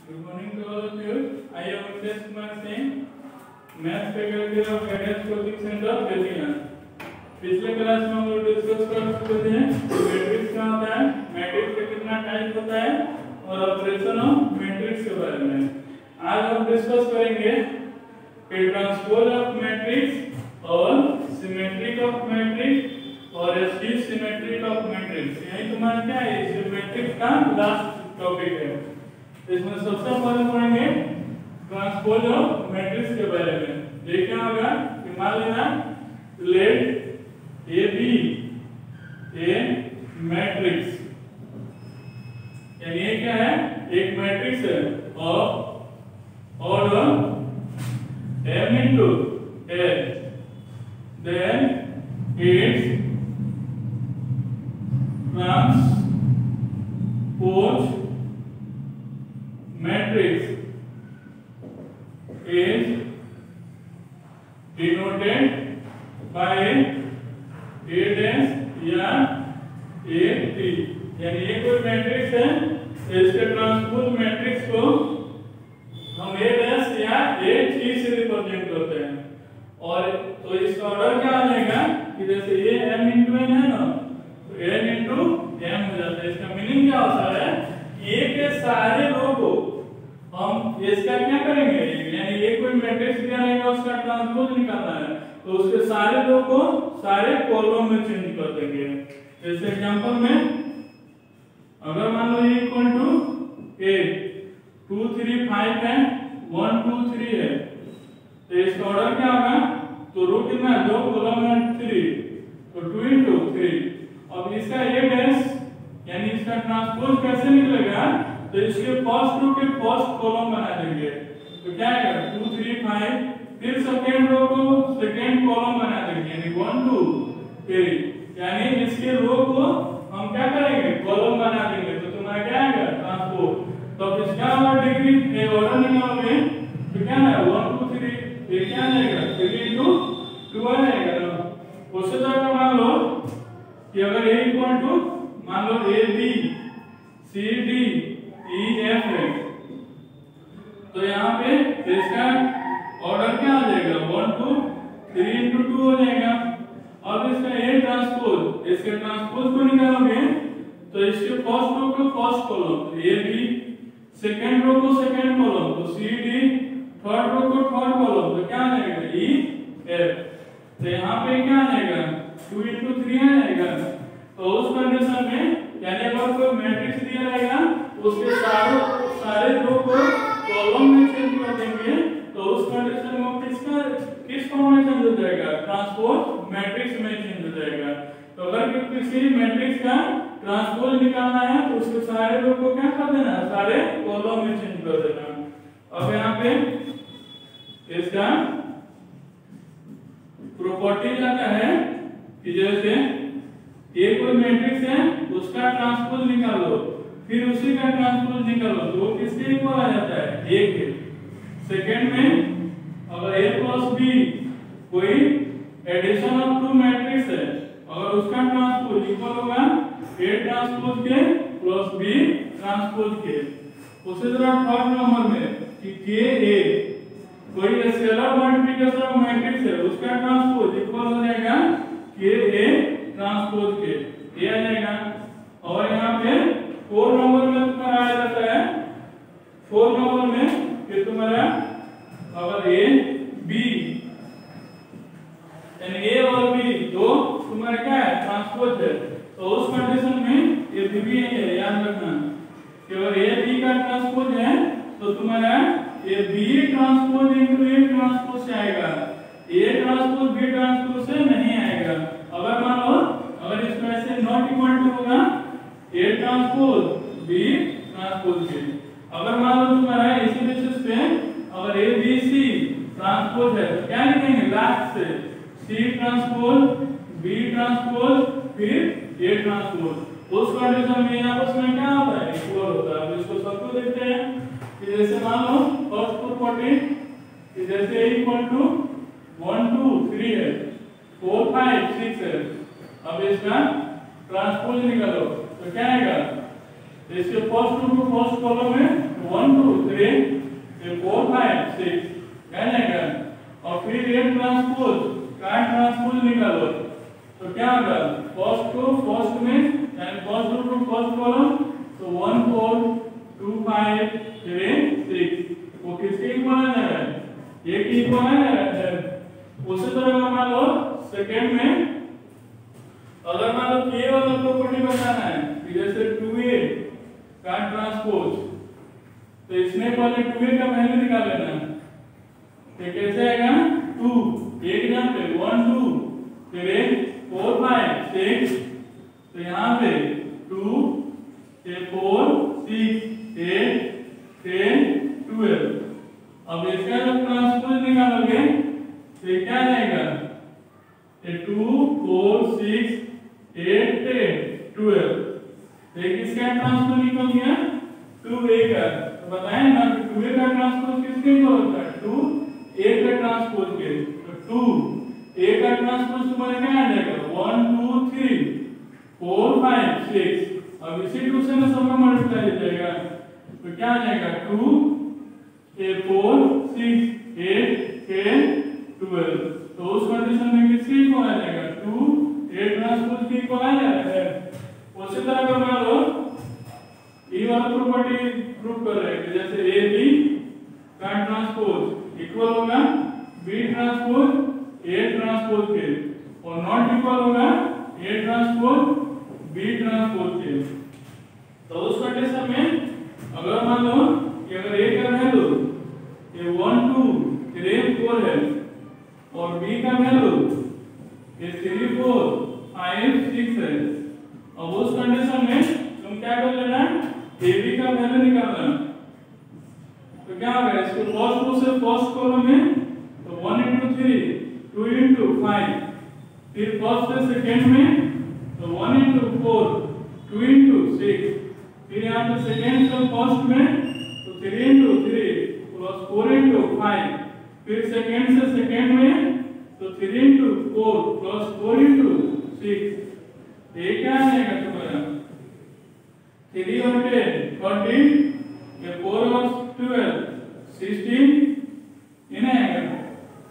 Good morning to all of you. I am Mitesh Kumar Singh, Math faculty of Guidance Coaching Center, Bettiyan. पिछले class में हम लोग discuss कर चुके थे मैट्रिक्स क्या होता है, मैट्रिक्स के कितना टाइप होता है और ऑपरेशन ऑफ मैट्रिक्स के बारे में आज हम डिस्कस करेंगे कि ट्रांसपोज ऑफ मैट्रिक्स और सिमेट्रिक ऑफ मैट्रिक्स और एस्की सिमेट्रिक ऑफ मैट्रिक्स। यही तुम्हारा क्या है, सिमेट्रिक का लास्ट टॉपिक है। इसमें सबसे पहले पढ़ेंगे ट्रांसपोज ऑफ मैट्रिक्स के बारे में। ये क्या होगा कि मान लेना let A be a matrix, यानी ये क्या है, एक मैट्रिक्स है और m into a, then its transpose matrix is denoted by a dash या a t, यानी ये कोई मैट्रिक्स है, इसके ट्रांसपोज मैट्रिक्स को हम a dash या a t से रिप्रेजेंट करते हैं। और तो इसका ऑर्डर क्या आ जाएगा कि जैसे ये m into n है ना, तो n into m हो जाता है। इसका मीनिंग क्या होता है, a के सारे रो को हम इसका क्या करेंगे, यानी ये कोई मैट्रिक्स दिया रहेगा उसका ट्रांसपोज निकालना है तो उसके सारे रो को सारे कॉलम में चेंज कर देंगे। जैसे एग्जांपल में अगर मान लो ये इक्वल टू a 2 3 5 है 1 2 3 है तो इसका ऑर्डर क्या होगा, तो रो कितना है, दो कॉलम है 3 तो 2 into 3। अब इसका a डैश यानी इसका ट्रांसपोज कैसे निकलेगा, तो इसके फर्स्ट रो के फर्स्ट कॉलम बना देंगे तो क्या आएगा 2 3 5, फिर सेकंड रो को सेकंड कॉलम बना देंगे यानी 1 2 3, यानी इसके रो को हम क्या करेंगे, कॉलम बना देंगे तो तुम्हारा क्या आएगा ट्रांसपोज। तो इसका और डिग्री ये ऑर्डर निकालोगे तो क्या है 1 2 3, ये क्या आ जाएगा 3 into 2 आ जाएगा ना। उसी तरह मान लो कि अगर a इक्वल टू मान लो a b c d e f है तो यहाँ पे इसका ऑर्डर क्या आ जाएगा 1 2 3 into 2 हो जाएगा। अब इसका a ट्रांसपोज, इसके ट्रांसपोज को निकालोगे तो इसके फर्स्ट रो को फर्स्ट कॉलम तो a b, सेकंड रो को सेकंड कॉलम तो c d, थर्ड रो को थर्ड कॉलम तो क्या आ जाएगा e f। तो यहाँ पे क्या आ जाएगा 2 into 3 आ जाएगा। तो उस कंडीशन में यानी अगर कोई मैट्रिक्स दिया रहेगा उसके सारे रो को कॉलम में चेंज कर देंगे तो उस कंडीशन में किस फॉर्म में चेंज हो जाएगा, ट्रांसपोज मैट्रिक्स में चेंज हो जाएगा। तो अगर किसी मैट्रिक्स का ट्रांसपोज निकालना है तो उसके सारे रो को क्या कर देना, सारे कॉलम में चेंज कर देना। अब यहाँ पे इसका प्रॉपर्टी आता है कि जैसे ये कोई मैट्रिक्स है उसका ट्रांसपोज निकालो फिर उसी का ट्रांसपोज निकालो तो वो किसके इक्वल आ जाता है, a के। सेकंड में अगर a प्लस b कोई एडिशन ऑफ टू मैट्रिक्स है अगर उसका ट्रांसपोज इक्वल होगा a ट्रांसपोज के प्लस b ट्रांसपोज के। उसी तरह थर्ड नंबर में कि ka कोई स्केलर मल्टीप्लिकेशन ऑफ मैट्रिक्स है उसका ट्रांसपोज इक्वल हो जाएगा ka ट्रांसपोज के, ये आ जाएगा। और यहाँ पे 4 नंबर में तुम्हारा आ जाता है 4 नंबर में कि तुम्हारा अगर a b यानी a और b दो तुम्हारा क्या है ट्रांसपोज है तो उस कंडीशन में ये b है, याद रखना कि अगर a b का ट्रांसपोज है तो तुम्हारा ये b transpose into a transpose से आएगा, a ट्रांसपोज b ट्रांसपोज से नहीं आएगा। अगर मान लो अगर इसमें ऐसे नॉट इक्वल टू होगा a ट्रांसपोज b ट्रांसपोज के। अगर मान लो तुम्हारा इसी बेसिस पे अगर a b c ट्रांसपोज है तो क्या लिखेंगे लास्ट से c ट्रांसपोज b ट्रांसपोज फिर a ट्रांसपोज। उस कंडीशन में आपस में क्या होता है, इक्वल होता है। इसको सबको देखते हैं कि जैसे मान लो फर्स्ट प्रॉपर्टी कि जैसे a इक्वल टू 1 2 3 है 4 5 6 है। अब इसका ट्रांसपोज निकालो तो क्या आएगा, इसके फर्स्ट टू को फर्स्ट कॉलम में 1 2 3 5 फिर 6, वो किसके इक्वल आ जा रहा है? ये की इक्वल आ जा रहा है। उसी तरह मान लो सेकंड में अगर मान लो के वाला प्रॉपर्टी बताना है जैसे 2a का ट्रांसपोज, तो इसमें पहले 2a का वैल्यू निकाल लेना है। तो कैसे आएगा? 2 एक यहाँ पे 1 2 फिर 4 5 6, तो यहाँ पे 2 फिर 4 6 8 10 12। अब इसका जब ट्रांसपोज निकालोगे तो क्या आएगा? 2 4 6 8 10 12। तो किसका ट्रांसपोज निकल गया? 2a का। तो बताएं ना कि 2a का ट्रांसपोज किसके इक्वल होता है? 2a का ट्रांसपोज के। तो 2a का ट्रांसपोज तुम्हारा क्या आ जाएगा? 1 2 3 4 5 6। अब इसी 2 से ना सब में मल्टीप्लाई हो जाएगा, तो क्या आ जाएगा? 2 4 6 8 10 12। तो उस कंडीशन में किसके इक्वल आ जाएगा? 2 a ट्रांसपोज के इक्वल आ जा रहा है। उसी तरह अगर मान लो ये वाला प्रॉपर्टी प्रूव कर रहे हैं कि जैसे a b का ट्रांसपोज इक्वल होगा b ट्रांसपोज a ट्रांसपोज के, और नॉट इक्वल होगा a ट्रांसपोज b ट्रांसपोज के। तो उस कंडीशन में अगर मान लो कि अगर a का वैल्यू ये 1 2 3 4 है और b का वैल्यू ये 3 4 5 6 है, अब उस कंडीशन में तुम क्या कर लेना? ab का वैल्यू निकालना। तो क्या होगा? इसको फर्स्ट रो से फर्स्ट कॉलम में तो 1 into 3 2 into 5, फिर फर्स्ट से सेकंड में तो 1 into 4 2 into 6, फिर यहाँ पे सेकंड से फर्स्ट में तो 3 into 3 प्लस 4 into 5, फिर सेकंड से सेकंड में तो 3 into 4 प्लस 4 into 6। ये क्या आएगा तुम्हारा? 3 और 10 14, ये 4 और 12 16, ये ना आएगा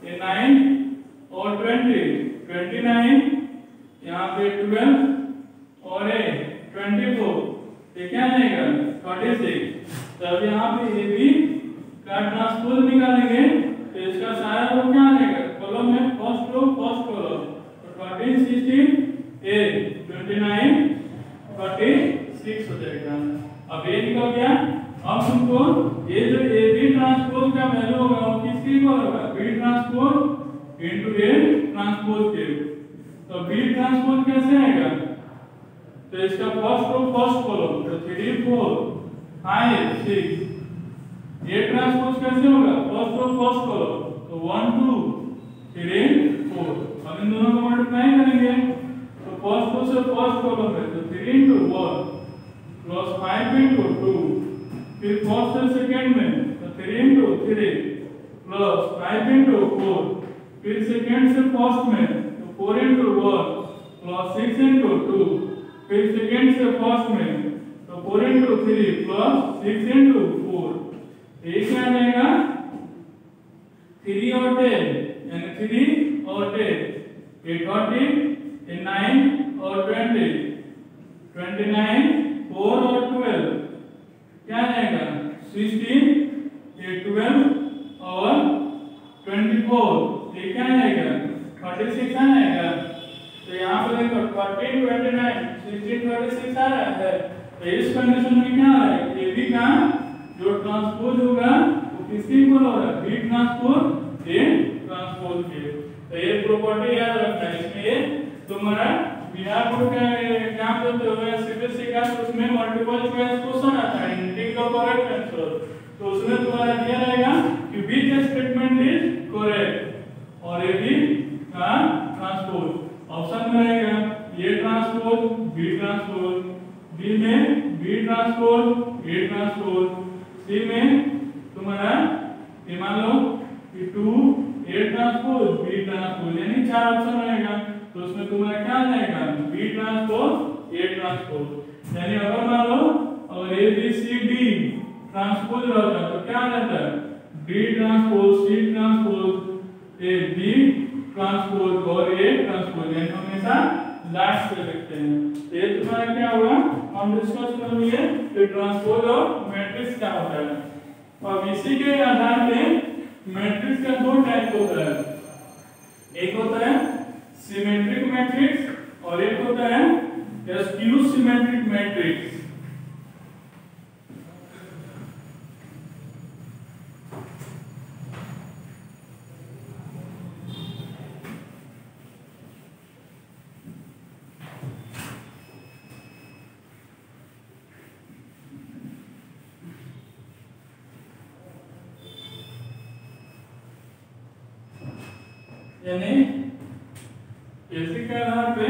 ये 9 और 20 29, यहाँ पे 12 और ये 24, ये क्या आएगा? 46। तब यहाँ पे ये भी का ट्रांसपोज निकालेंगे तो इसका सारा रो क्या आएगा? कॉलम में फर्स्ट रो फर्स्ट कॉलम, तो 14 16 8 29 46 हो जाएगा। अब ये निकल गया। अब तुमको ये जो ए बी ट्रांसपोज का वैल्यू होगा वो किसके इक्वल होगा? B transpose into A transpose के। तो बी ट्रांसपोज कैसे आएगा? तो इसका फर्स्ट रो फर्स्ट कॉलम तो 3 4 5 6, ए ट्रांसपोज कैसे होगा? फर्स्ट रो फर्स्ट कॉलम तो 1 2 3 4। अब इन दोनों को मल्टीप्लाई करेंगे तो फर्स्ट रो से फर्स्ट कॉलम है तो 3 into 1 प्लस 5 into 2, फिर फर्स्ट से सेकंड में तो 3 into 3 प्लस 5 into 4, फिर सेकंड से फर्स्ट में तो 4 into 1 प्लस 6 into 2, फिर सेकंड से फर्स्ट में तो 4 into 3 प्लस 6 into 4। ये क्या आ जाएगा? 3 और 10 यानी 3 और 10 ये 30, ये 9 और 20 29, 4 और 12 क्या आ जाएगा? 16, ये 12 और 24, ये क्या आ जाएगा? 36 आ जाएगा। तो यहाँ पे देखो 14 29 16 36 आ रहा है। तो इस कंडीशन में क्या आ रहा है? ए बी का जो ट्रांसपोज होगा वो किसके इक्वल हो रहा है? बी ट्रांसपोज ए ट्रांसपोज के। तो ये प्रॉपर्टी याद रखना है। इसमें ये तुम्हारा बिहार बोर्ड का एग्जाम देते हो या सीबीएसई का, तो उसमें मल्टीपल चॉइस क्वेश्चन आता है इंडिंग का करेक्ट आंसर। तो उसमें तुम्हारा दिया रहेगा कि विच स्टेटमेंट इज करेक्ट और ए बी का ट्रांसपोज ऑप्शन में रहेगा A transpose B transpose, B में B transpose A transpose, C में तुम्हारा ये मान लो कि 2 ए ट्रांसपोज बी ट्रांसपोज, यानी 4 ऑप्शन रहेगा। तो उसमें तुम्हारा क्या आ जाएगा? B transpose A transpose. यानी अगर मान लो अगर A B C D transpose रहता तो क्या आ जाता है? D transpose C transpose A B transpose और ए ट्रांसपोज, यानी हमेशा लास्ट पे लिखते हैं। तो ये तुम्हारा क्या होगा, हम डिस्कस कर लिए कि ट्रांसपोज ऑफ मैट्रिक्स क्या होता है। और इसी के आधार पे मैट्रिक्स का दो टाइप होता है, एक होता है सिमेट्रिक मैट्रिक्स और एक होता है स्क्यू सिमेट्रिक मैट्रिक्स। यानी इसी के आधार पे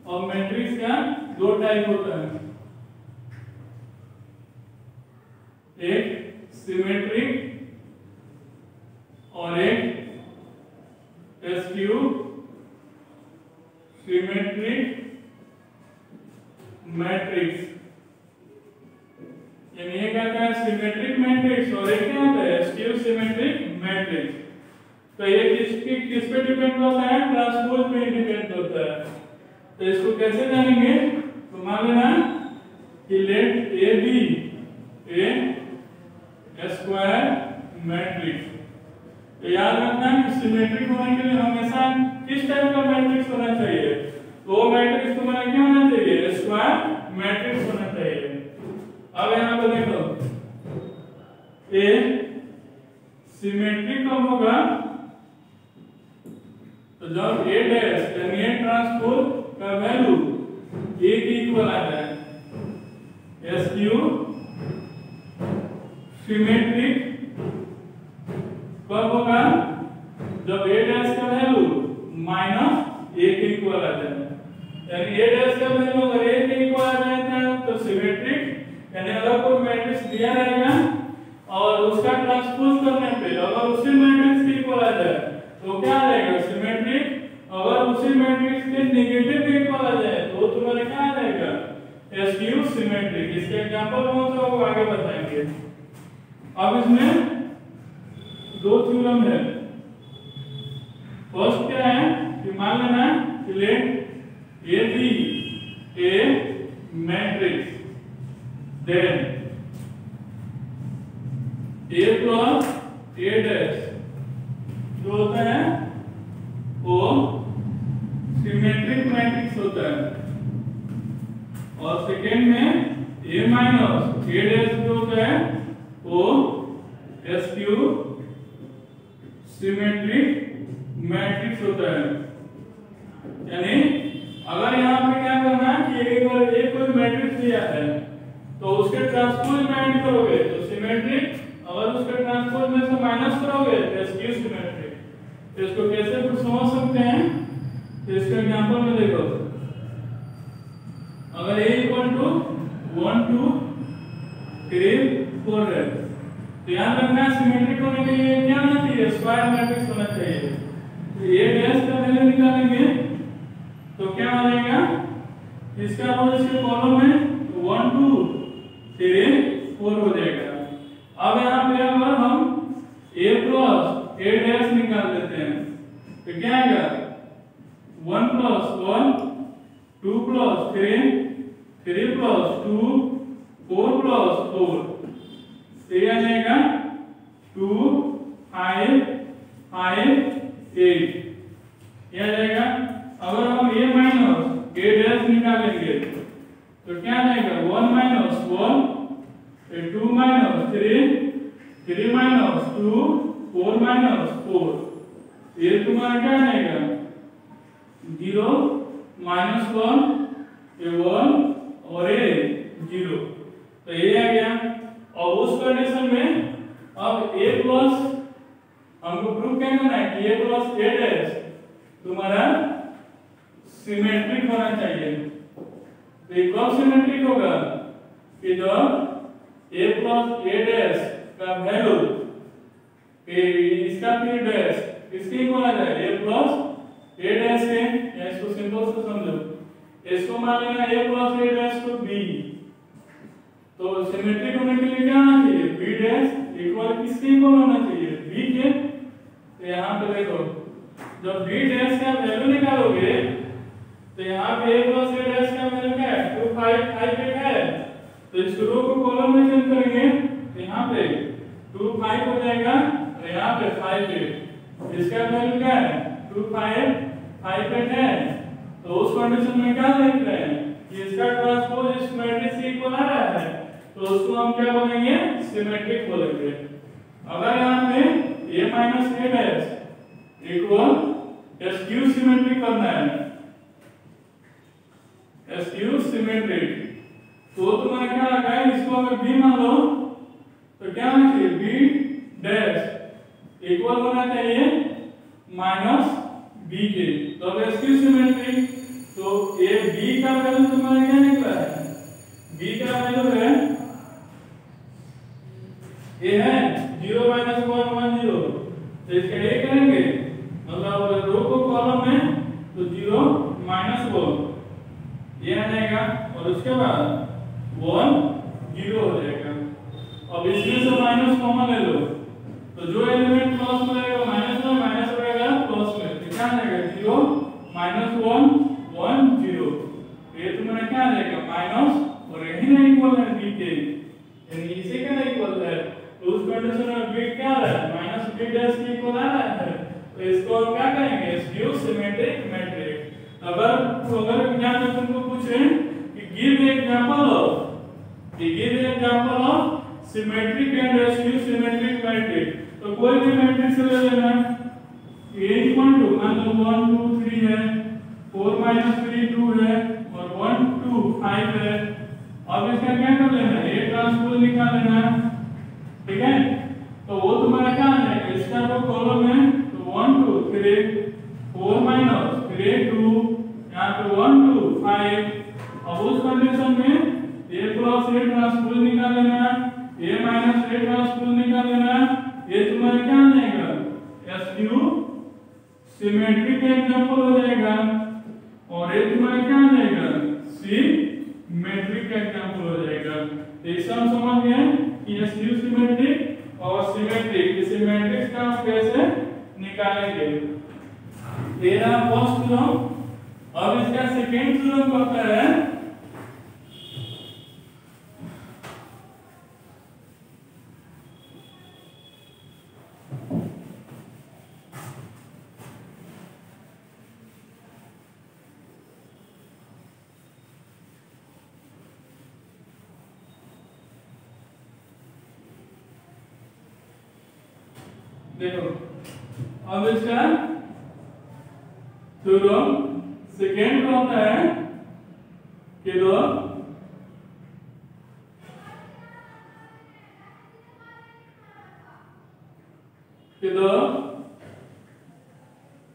और मैट्रिक्स का दो टाइप होता है, एक सिमेट्रिक और एक स्क्यू सिमेट्रिक मैट्रिक्स। यानी ये कहता है सिमेट्रिक मैट्रिक्स और एक क्या होता है स्क्यू सिमेट्रिक मैट्रिक्स। तो ये किस पे डिपेंड होता है, ट्रांसपोज पे डिपेंड होता है। तो इसको कैसे जानेंगे, तो मान लेना कि let A be a square matrix. तो याद रखना कि सिमेट्रिक होने के लिए हमेशा किस टाइप का मैट्रिक्स होना चाहिए, तो वो मैट्रिक्स तुम्हारा क्या होना चाहिए, स्क्वायर मैट्रिक्स होना चाहिए। अब यहाँ पे देखो ए सिमेट्रिक कब होगा, तो जब ए डैश यानी ए ट्रांसपोज का वैल्यू ए के इक्वल आ जाए। स्क्यू सिमेट्रिक कब होगा, जब ए डैश का वैल्यू माइनस ए के इक्वल आ जाए। यानी ए डैश का वैल्यू अगर ए के इक्वल आ जाता है तो सिमेट्रिक, यानी अगर कोई मैट्रिक्स दिया रहेगा और उसका ट्रांसपोज करने पे अगर उसी मैट्रिक्स के इक्वल आ जाए तो क्या आ जाएगा सिमेट्रिक। अगर उसी मैट्रिक्स के नेगेटिव के इक्वल आ जाए तो तुम्हारा क्या आ जाएगा स्क्यू सिमेट्रिक। इसके एग्जांपल कौन सा होगा आगे बताएंगे। अब इसमें दो थ्योरम है। फर्स्ट क्या है कि मान लेना कि let A be a matrix then A plus A dash जो होता है वो सिमेट्रिक मैट्रिक्स होता है। और सेकेंड में ए माइनस ए डैश जो होता है वो स्क्यू सिमेट्रिक मैट्रिक्स होता है। यानी अगर यहाँ पे क्या करना है कि एक कोई मैट्रिक्स दिया है तो उसके ट्रांसपोज में ऐड करोगे तो सिमेट्रिक, अगर उसके ट्रांसपोज में से माइनस करोगे तो स्क्यू सिमेट्रिक। तो इसको कैसे कुछ समझ सकते हैं, तो इसका एग्जांपल में देखो, अगर a इक्वल टू 1 2 3 4 है तो याद रखना सिमेट्रिक होने के लिए क्या होना चाहिए, स्क्वायर मैट्रिक्स होना चाहिए। तो a डैश का वैल्यू निकालेंगे तो क्या आ जाएगा, इसका और इसके कॉलम में 1 2 3 4 हो जाएगा। अब यहाँ पे अगर हम a प्लस a डैश निकाल देते हैं तो क्या आएगा 1 प्लस 1 2 प्लस 3 3 प्लस 2 4 प्लस 4 तो ये आ जाएगा 2 5 5 8 ये आ जाएगा। अगर हम a माइनस a डैश निकालेंगे तो क्या आ जाएगा 1 माइनस 1 2 माइनस 3 3 माइनस 2 4 माइनस 4 ये तुम्हारा क्या आएगा 0 माइनस 1 ये 1 और ये 0 तो ये आ गया। और उस कंडीशन में अब a प्लस हमको प्रूव क्या करना है कि a प्लस a डैश तुम्हारा सिमेट्रिक होना चाहिए। तो ये कब सिमेट्रिक होगा कि जब a प्लस a डैश का वैल्यू इसका फिर डैश इसके इक्वल आ जाए a प्लस a डैश के, या इसको सिंपल से समझो, इसको मान लेना a प्लस a डैश को b। तो सिमेट्रिक होने के लिए क्या होना चाहिए b डैश इक्वल किसके इक्वल होना चाहिए b के। तो यहाँ पे देखो जब b डैश का वैल्यू निकालोगे तो यहाँ पे a प्लस a डैश का वैल्यू क्या है 2 5 5 8 है। तो इस रो को कॉलम में चेंज करेंगे तो यहाँ पे 2 5 हो जाएगा और यहाँ पे 5 8। इसका वैल्यू क्या है 2 5 5 8 है। तो उस कंडीशन में क्या देख रहे हैं कि इसका ट्रांसपोज इस मैट्रिक्स के इक्वल आ रहा है, तो उसको हम क्या बोलेंगे सिमेट्रिक बोलेंगे। अगर यहाँ पे a minus a dash equal SQ symmetric करना है, SQ सिमेट्रिक, तो तुम्हारा क्या लगा है इसको अगर b मान लो तो क्या होना चाहिए b डैश इक्वल होना चाहिए माइनस b के। तो अब SQ सिमेट्रिक तो a b का वैल्यू तुम्हारा क्या निकला है b का वैल्यू है a है 0 माइनस 1 1 0। तो इसका a करेंगे मतलब रो को कॉलम में तो 0 माइनस 1 ये आ जाएगा और उसके बाद 1 0 हो जाएगा। अब इसमें से माइनस कॉमन ले लो तो जो एलिमेंट प्लस में रहेगा माइनस में, माइनस रहेगा प्लस में, तो क्या आ जाएगा 0 माइनस 1 1 0। ये तुम्हारा क्या आ जाएगा माइनस और यही ना इक्वल है b के, यानी इसी का ना इक्वल है। तो उस कंडीशन में b क्या आ रहा है माइनस b डैश के इक्वल आ रहा है। तो इसको हम क्या कहेंगे SQ सिमेट्रिक मैट्रिक्स। अगर एग्जाम में तुमको पूछे कि give example of symmetric and SQ symmetric matrix, तो कोई भी मैट्रिक्स ले लेना a इक्वल टू मान लो 1 2 3 है, 4 माइनस 3 2 है और 1 2 5 है। अब इसका क्या कर लेना है a ट्रांसपोज निकाल लेना, ठीक है। तो वो तुम्हारा क्या आ जाएगा इसका जो कॉलम है तो 1 2 3 4 माइनस 3 2 यहाँ पे 1 2 5। अब उस कंडीशन में a प्लस a ट्रांसपोज निकाल लेना, a माइनस a ट्रांसपोज निकाल लेना, ये तुम्हारा क्या आ जाएगा SQ सिमेट्रिक एग्जांपल हो जाएगा और ये तुम्हारा क्या आ जाएगा सिमेट्रिक एग्जांपल हो जाएगा। तो इसे हम समझ गए कि SQ सिमेट्रिक और सिमेट्रिक इस मैट्रिक्स का हम कैसे निकालेंगे। तेरा फर्स्ट थ्योरम। अब इसका सेकंड थ्योरम कहता है देखो अब इसका थ्योरम सेकेंड होता है कि the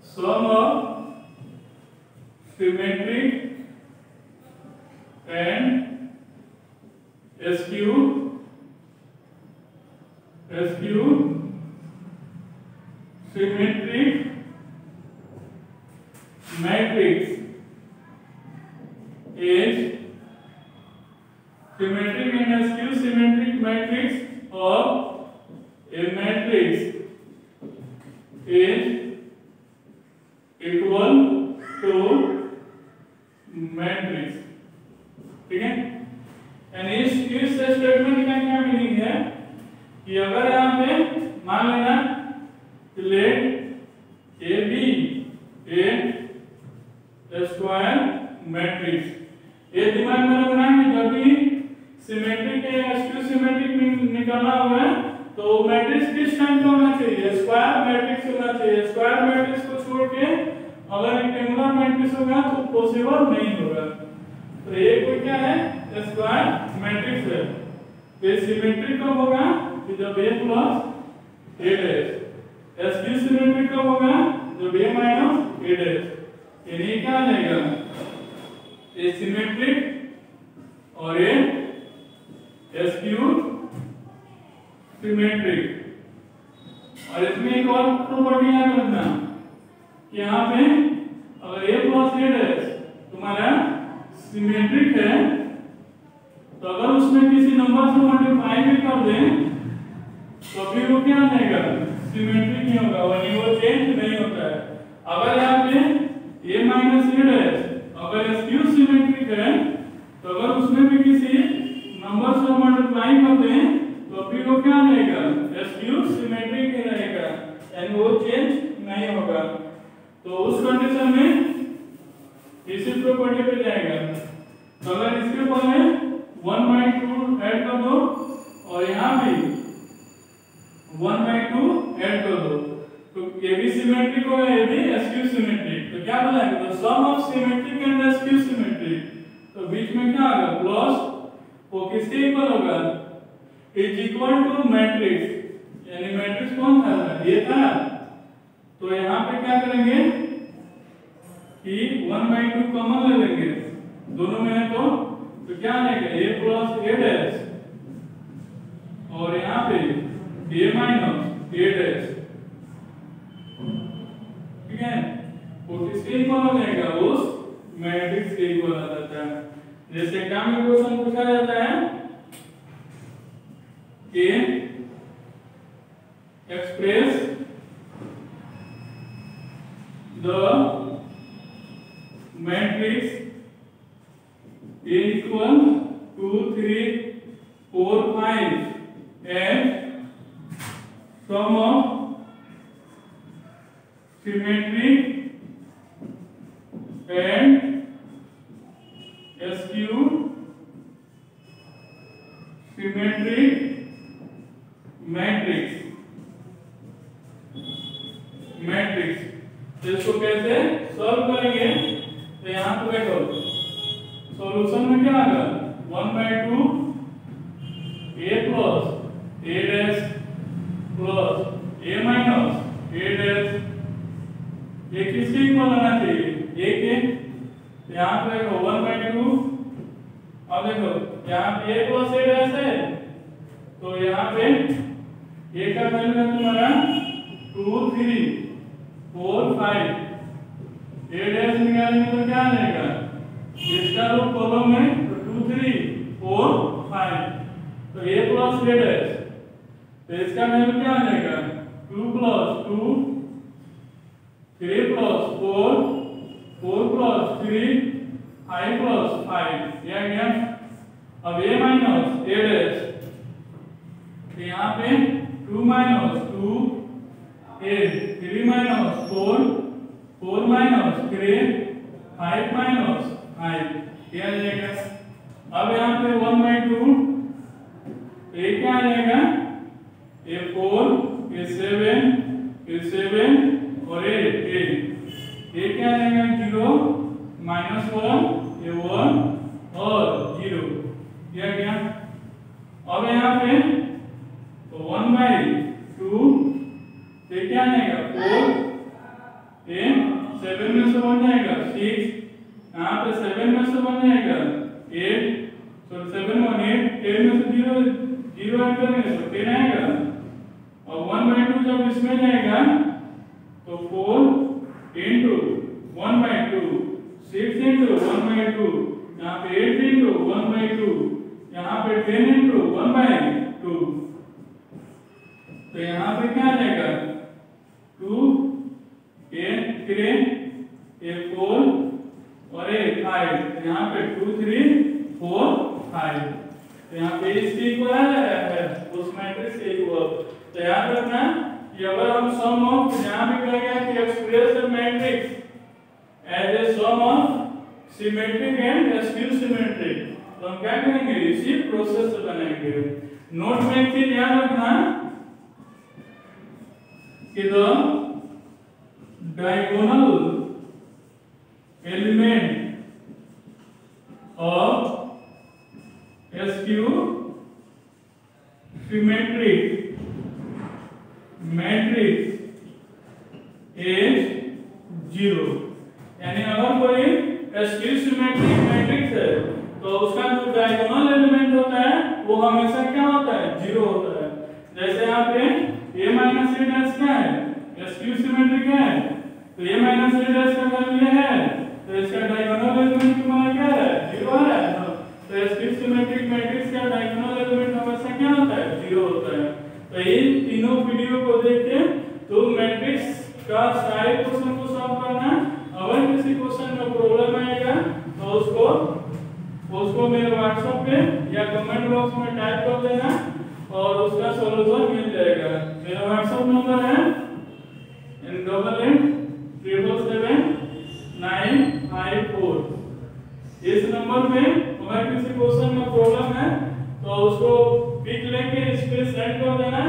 sum of symmetric and SQ symmetric matrix is symmetric and SQ symmetric matrix of a matrix is equal to matrix, ठीक है। यानी इस स्टेटमेंट का क्या मीनिंग है कि अगर यहाँ पे मान लेना let A be a square matrix, ये दिमाग में रखना है कि जब भी सिमेट्रिक या SQ सिमेट्रिक निकालना होगा तो मैट्रिक्स किस टाइप का होना चाहिए स्क्वायर मैट्रिक्स होना चाहिए। स्क्वायर मैट्रिक्स को छोड़ के अगर रेक्टेंगुलर मैट्रिक्स होगा तो पॉसिबल नहीं होगा। तो ये कोई क्या है स्क्वायर मैट्रिक्स है। तो ये सिमेट्रिक कब होगा कि जब a plus a dash, SQ symmetric कब होगा जब a माइनस a डैश। यानी क्या आ जाएगा a सिमेट्रिक और a SQ सिमेट्रिक। और इसमें एक और प्रॉपर्टी याद रखना कि यहाँ पे अगर a प्लस a डैश तुम्हारा सिमेट्रिक है तो अगर उसमें किसी नंबर से मल्टीप्लाई भी कर दें तो फिर वो क्या आएगा सिमेट्रिक नहीं होगा, वो चेंज नहीं होता है। अगर यहाँ पे a माइनस a डैश अगर SQ सिमेट्रिक है तो अगर उसमें भी किसी नंबर से मल्टीप्लाई कर दें तो फिर वो क्या रहेगा, SQ सिमेट्रिक ही रहेगा, यानी वो चेंज नहीं होगा। तो उस कंडीशन में इसी प्रॉपर्टी पे जाएगा। तो अगर इसके पहले 1/2 ऐड कर दो और यहाँ भी 1/2 ऐड कर दो तो ये भी सिमेट्रिक होगा, ये भी SQ सिमेट्रिक। तो क्या बनाएंगे, तो sum of symmetric and SQ symmetric, तो बीच में क्या आएगा प्लस, वो किसके इक्वल होगा, इज इक्वल टू मैट्रिक्स, यानी मैट्रिक्स कौन था, ये था। तो यहाँ पे क्या करेंगे कि 1/2 कॉमन ले लेंगे, दोनों में है तो क्या आएगा a प्लस a डैश और यहाँ पे a माइनस a डैश, ठीक है। वो किसके इक्वल हो जाएगा, उस मैट्रिक्स के इक्वल आ जाता है। जैसे एग्जाम में क्वेश्चन पूछा जाता है कि express the matrix A equal 2 3 4 5 and sum of symmetric and SQ symmetric matrix. इसको कैसे सॉल्व करेंगे, तो यहाँ पे देखो सॉल्यूशन में क्या आएगा 1/2 a plus a dash plus a minus a dash, ये किसके इक्वल होना चाहिए, a के। यहाँ पे देखो 1/2, अब देखो यहाँ पे a प्लस a डैश है तो यहाँ पे a का वैल्यू है तुम्हारा 2 3 4 5, a डैश निकालेंगे तो क्या आएगा, इसका रूट कॉलम में तो 2 3 4 5, तो a प्लस a डैश, तो इसका वैल्यू क्या आ जाएगा 2 प्लस 2 3 प्लस 4 4 प्लस 3 5 प्लस 5, ये आ गया। अब a माइनस a डैश, तो यहाँ पे 2 minus 2 a 3 minus 4 4 minus 3 5 minus 5, क्या आ जाएगा। अब यहाँ पे 1/2 a क्या आ जाएगा, a 4 a 7 और a क्या आ जाएगा 0 -1 a 1 और 0, क्या गया। अब यहाँ पे तो 1/2 ये क्या आ जाएगा 4 a 7 में से बन जाएगा 6, यहाँ पे 7 में से बन जाएगा 8, तो 7 1 8, 10 में से 0 ऐड करेंगे तो 10 आएगा। और 1/2 जब इसमें जाएगा तो 4 into 1/2 6 into 1/2, यहाँ पे 8 into 1/2, यहाँ पे 10 into 1/2, तो यहाँ पे क्या आ जाएगा 2 a 3 a 4 और a 5, यहाँ पे 2 3 4 5, तो यहाँ पे इसके इक्वल आ जाएगा उस मैट्रिक्स के इक्वल। तो याद रखना कि अगर हम सम ऑफ, यहाँ भी कहेंगे कि express the matrix as a sum of symmetric and SQ symmetric, तो हम क्या करेंगे इसी प्रोसेस से बनाएंगे। नोट में एक चीज याद रखना कि the diagonal element of SQ symmetric matrix is 0, यानी अगर कोई SQ symmetric मैट्रिक्स है तो उसका जो डायगोनल एलिमेंट होता है वो हमेशा क्या होता है 0 होता है। जैसे यहाँ पे a माइनस a डैश क्या है SQ सिमेट्रिक है, तो a माइनस a डैश का वैल्यू है तो इसका डायगोनल एलिमेंट तुम्हारा क्या है 0 है। तो SQ सिमेट्रिक मैट्रिक्स का डायगोनल एलिमेंट हमेशा क्या होता है 0 होता है। तो इन तीनों वीडियो को देख के तो मैट्रिक्स का सारे क्वेश्चन को सॉल्व करना। अगर किसी क्वेश्चन में प्रॉब्लम आएगा उसको मेरे व्हाट्सएप पे या कमेंट बॉक्स में टाइप कर देना और उसका सॉल्यूशन मिल जाएगा। मेरा व्हाट्सएप नंबर है 88777954। इस नंबर पे अगर किसी क्वेश्चन में प्रॉब्लम है तो उसको पिक लेके इस पे सेंड कर देना।